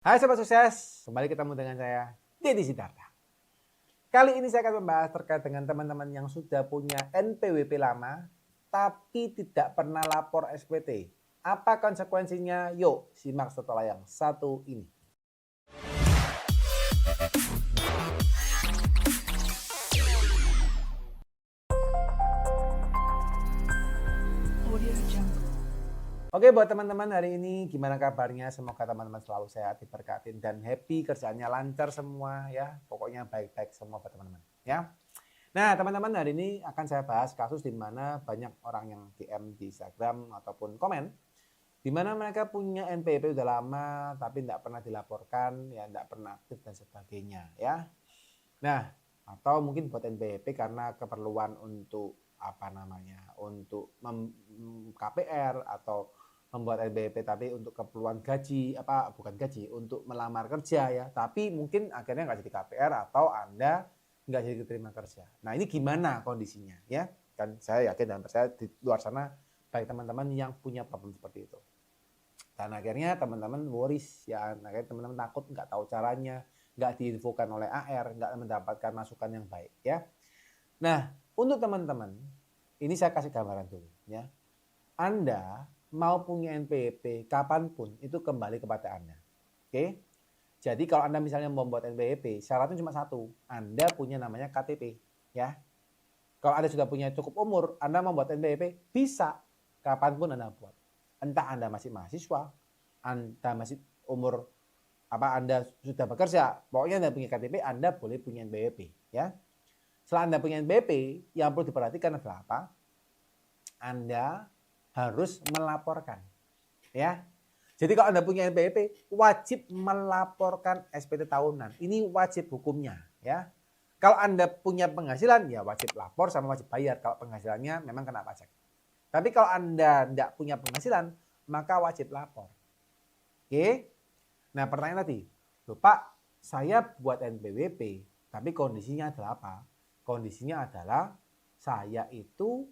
Hai Sobat Sukses, kembali ketemu dengan saya, Deddy Sidarta. Kali ini saya akan membahas terkait dengan teman-teman yang sudah punya NPWP lama, tapi tidak pernah lapor SPT. Apa konsekuensinya? Yuk, simak setelah yang satu ini. Oke, buat teman-teman hari ini gimana kabarnya? Semoga teman-teman selalu sehat, diberkatin dan happy, kerjaannya lancar semua ya. Pokoknya baik-baik semua buat teman-teman ya. Nah, teman-teman hari ini akan saya bahas kasus di mana banyak orang yang DM di Instagram ataupun komen di mana mereka punya NPWP udah lama tapi tidak pernah dilaporkan, ya tidak pernah aktif dan sebagainya ya. Nah, atau mungkin buat NPWP karena keperluan untuk apa namanya? Untuk KPR atau membuat NPWP tapi untuk keperluan gaji, bukan gaji, untuk melamar kerja ya, tapi mungkin akhirnya nggak jadi KPR atau Anda nggak jadi diterima kerja. Nah ini gimana kondisinya ya? Kan saya yakin dan percaya di luar sana baik teman-teman yang punya problem seperti itu. Dan akhirnya teman-teman worries ya, akhirnya teman-teman takut nggak tahu caranya, nggak diinfokan oleh AR, nggak mendapatkan masukan yang baik ya. Nah untuk teman-teman, ini saya kasih gambaran dulu ya. Anda mau punya NPWP kapanpun itu kembali kepada Anda. Oke? Jadi kalau Anda misalnya mau membuat NPWP, syaratnya cuma satu, Anda punya namanya KTP, ya. Kalau Anda sudah punya cukup umur, Anda mau membuat NPWP, bisa kapanpun Anda buat. Entah Anda masih mahasiswa, Anda masih umur Anda sudah bekerja, pokoknya Anda punya KTP, Anda boleh punya NPWP, ya. Setelah Anda punya NPWP, yang perlu diperhatikan adalah apa? Anda harus melaporkan ya. Jadi kalau Anda punya NPWP wajib melaporkan SPT tahunan. Ini wajib hukumnya ya. Kalau Anda punya penghasilan ya wajib lapor sama wajib bayar kalau penghasilannya memang kena pajak. Tapi kalau Anda tidak punya penghasilan maka wajib lapor. Oke. Nah, pertanyaan tadi, loh Pak, saya buat NPWP tapi kondisinya adalah apa? Kondisinya adalah saya itu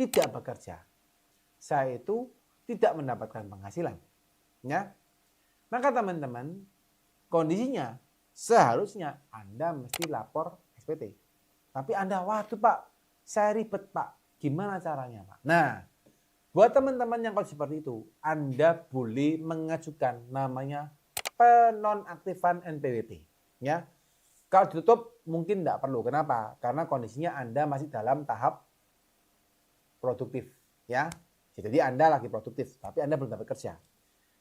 tidak bekerja. Saya itu tidak mendapatkan penghasilan. Ya. Maka teman-teman, kondisinya seharusnya Anda mesti lapor SPT. Tapi Anda, waduh Pak, saya ribet Pak. Gimana caranya Pak? Nah, buat teman-teman yang kalau seperti itu, Anda boleh mengajukan namanya penonaktifan NPWP. Ya. Kalau ditutup mungkin tidak perlu. Kenapa? Karena kondisinya Anda masih dalam tahap produktif. Ya. Jadi Anda lagi produktif, tapi Anda belum dapat kerja.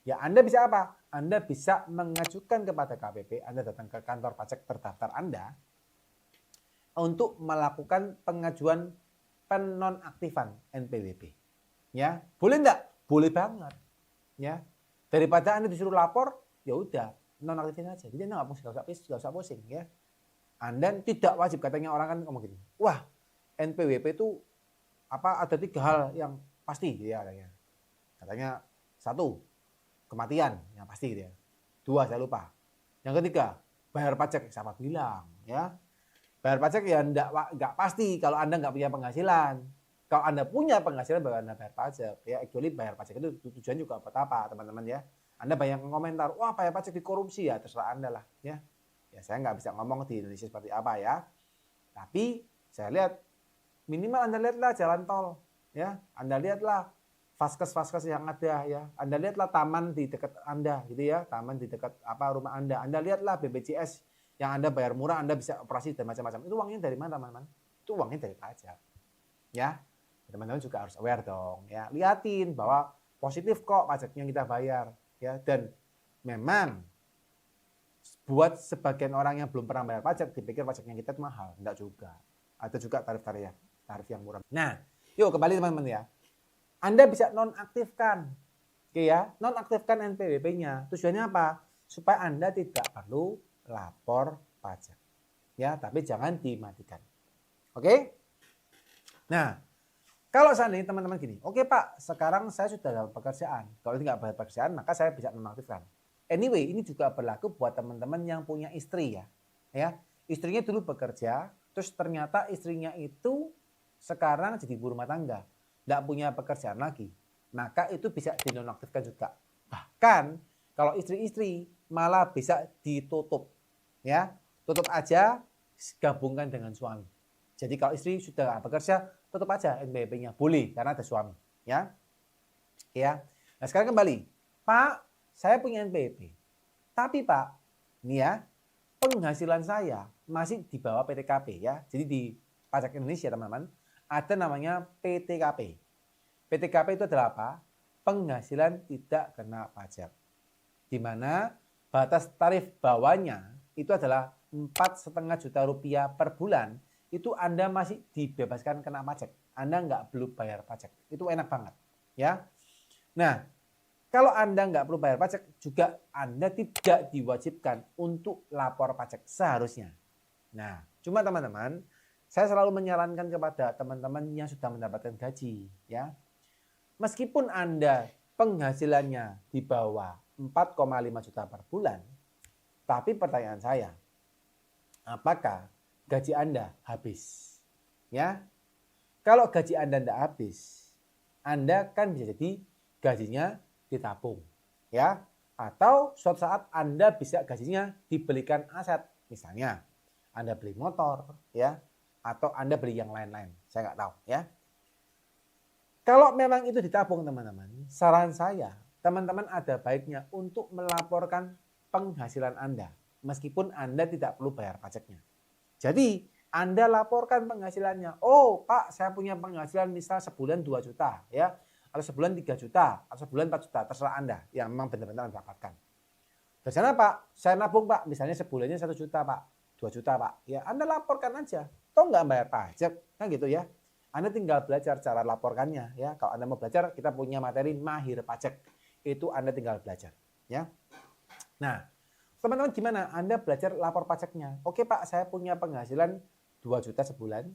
Ya Anda bisa apa? Anda bisa mengajukan kepada KPP, Anda datang ke kantor pajak terdaftar Anda untuk melakukan pengajuan penonaktifan NPWP. Ya, boleh enggak? Boleh banget. Ya, daripada Anda disuruh lapor, ya udah nonaktifin aja. Jadi Anda nggak usah pusing ya. Anda tidak wajib, katanya orang kan ngomong gini, wah NPWP itu ada 3 hal yang pasti gitu ya katanya 1 kematian yang pasti gitu ya, 2 saya lupa, yang ketiga bayar pajak, siapa bilang ya bayar pajak ya enggak pasti kalau Anda nggak punya penghasilan. Kalau Anda punya penghasilan baru Anda bayar pajak ya. Actually bayar pajak itu tujuan juga buat apa teman-teman ya. Anda banyak komentar, wah bayar pajak dikorupsi, ya terserah Anda lah ya. Ya saya nggak bisa ngomong di Indonesia seperti apa ya, tapi saya lihat minimal Anda lihatlah jalan tol ya, Anda lihatlah vaskes yang ada ya, Anda lihatlah taman di dekat Anda gitu ya, taman di dekat rumah Anda lihatlah BPJS yang Anda bayar murah, Anda bisa operasi dan macam-macam. Itu uangnya dari mana teman-teman? Itu uangnya dari pajak ya. Teman-teman juga harus aware dong ya, liatin bahwa positif kok pajaknya yang kita bayar ya. Dan memang buat sebagian orang yang belum pernah bayar pajak dipikir pajaknya kita itu mahal, enggak juga. Ada juga tarif yang murah. Nah, yuk kembali teman-teman ya. Anda bisa nonaktifkan. Oke ya, nonaktifkan NPWP-nya. Tujuannya apa? Supaya Anda tidak perlu lapor pajak. Ya, tapi jangan dimatikan. Oke? Nah, kalau seandainya teman-teman gini, oke Pak, sekarang saya sudah dalam pekerjaan. Kalau tidak bayar pekerjaan, maka saya bisa nonaktifkan. Anyway, ini juga berlaku buat teman-teman yang punya istri ya. Ya, istrinya dulu bekerja, terus ternyata istrinya itu sekarang jadi ibu rumah tangga, tidak punya pekerjaan lagi, maka itu bisa dinonaktifkan juga. Bahkan Kalau istri-istri malah bisa ditutup. Ya, tutup aja, gabungkan dengan suami. Jadi kalau istri sudah bekerja, tutup aja NPWP-nya. Boleh karena ada suami, ya. Ya. Nah, sekarang kembali. Pak, saya punya NPWP. Tapi Pak, ini ya, penghasilan saya masih di bawah PTKP ya. Jadi di pajak Indonesia teman-teman, ada namanya PTKP. PTKP itu adalah apa? Penghasilan tidak kena pajak. Di mana batas tarif bawahnya itu adalah 4,5 juta rupiah per bulan. Itu Anda masih dibebaskan kena pajak. Anda nggak perlu bayar pajak. Itu enak banget. Ya. Nah, kalau Anda nggak perlu bayar pajak, juga Anda tidak diwajibkan untuk lapor pajak seharusnya. Nah, cuma teman-teman, saya selalu menyarankan kepada teman-teman yang sudah mendapatkan gaji. Ya, meskipun Anda penghasilannya di bawah 4,5 juta per bulan, tapi pertanyaan saya, apakah gaji Anda habis? Ya, kalau gaji Anda tidak habis, Anda kan bisa jadi gajinya ditabung, ya, atau suatu saat Anda bisa gajinya dibelikan aset, misalnya Anda beli motor, ya, atau Anda beli yang lain-lain, saya nggak tahu, ya. Kalau memang itu ditabung teman-teman, saran saya, teman-teman ada baiknya untuk melaporkan penghasilan Anda, meskipun Anda tidak perlu bayar pajaknya. Jadi Anda laporkan penghasilannya, oh Pak, saya punya penghasilan misal sebulan 2 juta, ya, atau sebulan 3 juta, atau sebulan 4 juta, terserah Anda yang memang benar-benar Anda dapatkan. Dari sana Pak, saya nabung Pak, misalnya sebulannya 1 juta Pak, 2 juta Pak, ya Anda laporkan aja, toh nggak bayar pajak, kan gitu ya. Anda tinggal belajar cara laporkannya, ya. Kalau Anda mau belajar, kita punya materi Mahir Pajak, itu Anda tinggal belajar, ya. Nah, teman-teman gimana? Anda belajar lapor pajaknya. Oke Pak, saya punya penghasilan 2 juta sebulan,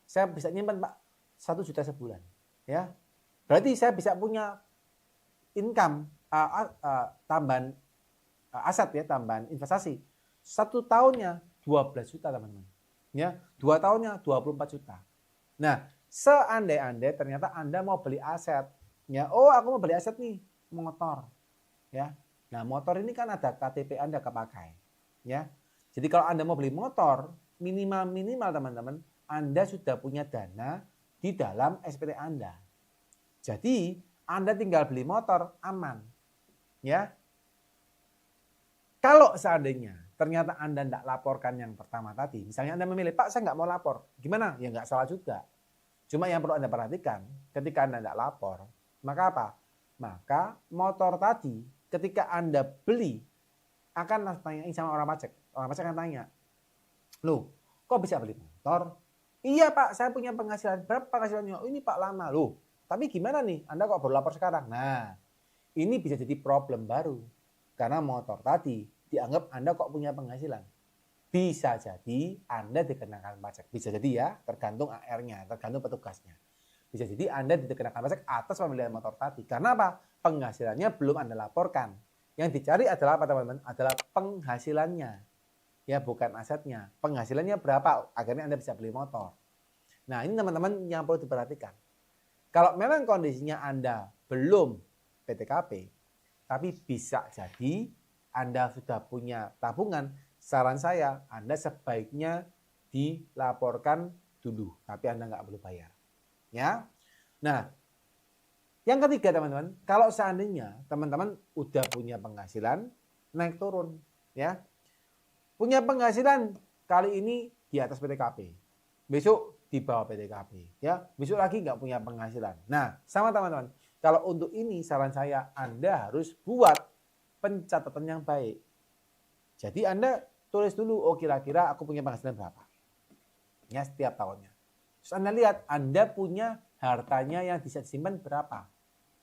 saya bisa nyimpan Pak 1 juta sebulan, ya. Berarti saya bisa punya income, tambahan aset ya, tambahan investasi. 1 tahunnya 12 juta teman-teman. Ya, 2 tahunnya 24 juta. Nah, seandai-andai ternyata Anda mau beli aset, ya, oh aku mau beli aset nih, motor, ya. Nah, motor ini kan ada KTP Anda kepakai, ya. Jadi kalau Anda mau beli motor, minimal teman-teman, Anda sudah punya dana di dalam SPT Anda. Jadi Anda tinggal beli motor aman, ya. Kalau seandainya ternyata Anda tidak laporkan yang pertama tadi, misalnya Anda memilih, Pak saya nggak mau lapor, gimana? Ya nggak salah juga. Cuma yang perlu Anda perhatikan, ketika Anda tidak lapor, maka apa? Maka motor tadi ketika Anda beli akan tanyain sama orang pajak. Orang pajak akan tanya, loh kok bisa beli motor? Iya Pak, saya punya penghasilan. Berapa penghasilannya? Oh, ini Pak lama. Loh, tapi gimana nih? Anda kok baru lapor sekarang? Nah, ini bisa jadi problem baru. Karena motor tadi dianggap Anda kok punya penghasilan. Bisa jadi Anda dikenakan pajak. Bisa jadi ya, tergantung AR-nya, tergantung petugasnya. Bisa jadi Anda dikenakan pajak atas pembelian motor tadi. Karena apa? Penghasilannya belum Anda laporkan. Yang dicari adalah apa teman-teman? Adalah penghasilannya. Ya, bukan asetnya. Penghasilannya berapa? Akhirnya Anda bisa beli motor. Nah, ini teman-teman yang perlu diperhatikan. Kalau memang kondisinya Anda belum PTKP, tapi bisa jadi Anda sudah punya tabungan, saran saya Anda sebaiknya dilaporkan dulu, tapi Anda nggak perlu bayar. Ya. Nah, yang ketiga teman-teman, kalau seandainya teman-teman udah punya penghasilan naik turun, ya, punya penghasilan kali ini di atas PTKP, besok di bawah PTKP, ya, besok lagi nggak punya penghasilan. Nah, sama teman-teman, kalau untuk ini saran saya Anda harus buat pencatatan yang baik. Jadi Anda tulis dulu, oh kira-kira aku punya penghasilan berapa, ya, setiap tahunnya. Terus Anda lihat Anda punya hartanya yang bisa disimpan berapa,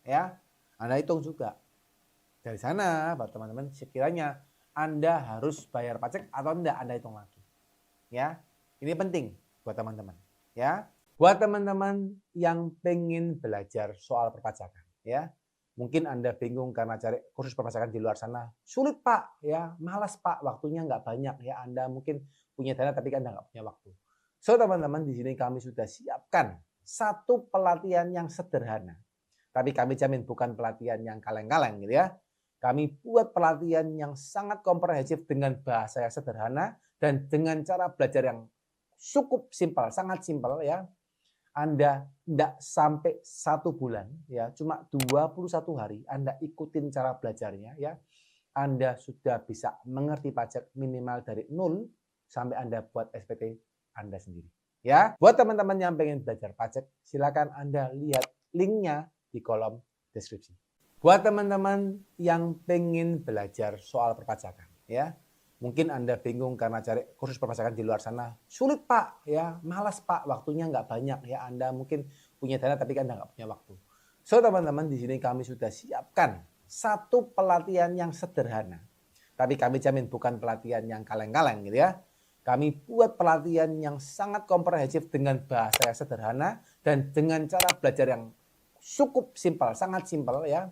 ya, Anda hitung juga. Dari sana, buat teman-teman, sekiranya Anda harus bayar pajak atau tidak, Anda hitung lagi, ya. Ini penting buat teman-teman, ya. Buat teman-teman yang pengen belajar soal perpajakan, ya. Mungkin Anda bingung karena cari kursus perpajakan di luar sana. Sulit Pak, ya, malas Pak, waktunya nggak banyak, ya. Anda mungkin punya dana tapi Anda nggak punya waktu. So teman-teman, di sini kami sudah siapkan satu pelatihan yang sederhana. Tapi kami jamin bukan pelatihan yang kaleng-kaleng gitu ya. Kami buat pelatihan yang sangat komprehensif dengan bahasa yang sederhana dan dengan cara belajar yang cukup simpel, sangat simpel ya. Anda tidak sampai 1 bulan ya, cuma 21 hari Anda ikutin cara belajarnya ya. Anda sudah bisa mengerti pajak minimal dari 0 sampai Anda buat SPT Anda sendiri. Ya, buat teman-teman yang pengen belajar pajak, silakan Anda lihat linknya di kolom deskripsi. Buat teman-teman yang pengen belajar soal perpajakan, ya, mungkin Anda bingung karena cari kursus perpajakan di luar sana. Sulit Pak, ya, malas Pak, waktunya nggak banyak ya. Anda mungkin punya dana tapi Anda nggak punya waktu. So teman-teman, di sini kami sudah siapkan satu pelatihan yang sederhana. Tapi kami jamin bukan pelatihan yang kaleng-kaleng gitu ya. Kami buat pelatihan yang sangat komprehensif dengan bahasa yang sederhana dan dengan cara belajar yang cukup simpel, sangat simpel ya.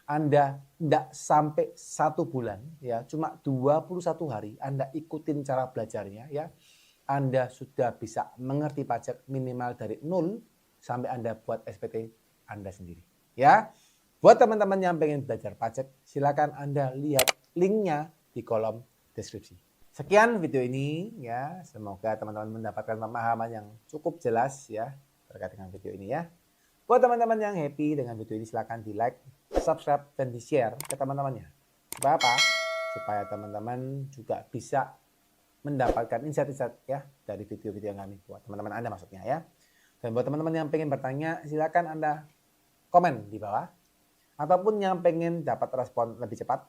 Anda tidak sampai 1 bulan ya, cuma 21 hari Anda ikutin cara belajarnya ya. Anda sudah bisa mengerti pajak minimal dari 0 sampai Anda buat SPT Anda sendiri. Ya. Buat teman-teman yang pengen belajar pajak, silakan Anda lihat linknya di kolom deskripsi. Sekian video ini ya, semoga teman-teman mendapatkan pemahaman yang cukup jelas ya terkait dengan video ini ya. Buat teman-teman yang happy dengan video ini, silakan di like, subscribe, dan di share ke teman-temannya. Supaya apa? Supaya teman-teman juga bisa mendapatkan insight-insight ya dari video-video yang kami buat. Teman-teman Anda maksudnya ya. Dan buat teman-teman yang pengen bertanya, silakan Anda komen di bawah. Ataupun yang pengen dapat respon lebih cepat,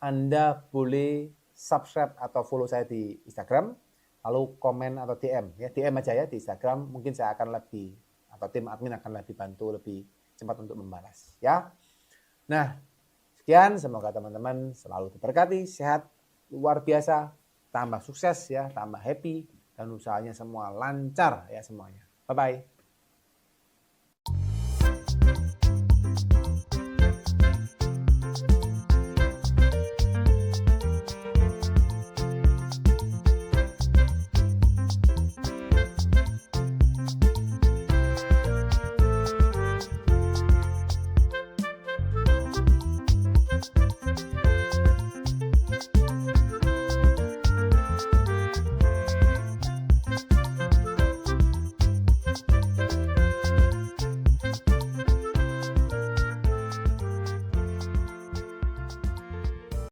Anda boleh subscribe atau follow saya di Instagram, lalu komen atau DM ya, DM aja ya di Instagram. Mungkin saya akan lebih atau tim admin akan lebih bantu lebih cepat untuk membalas ya. Nah, sekian, semoga teman-teman selalu diberkati, sehat luar biasa, tambah sukses ya, tambah happy, dan usahanya semua lancar ya semuanya. Bye bye.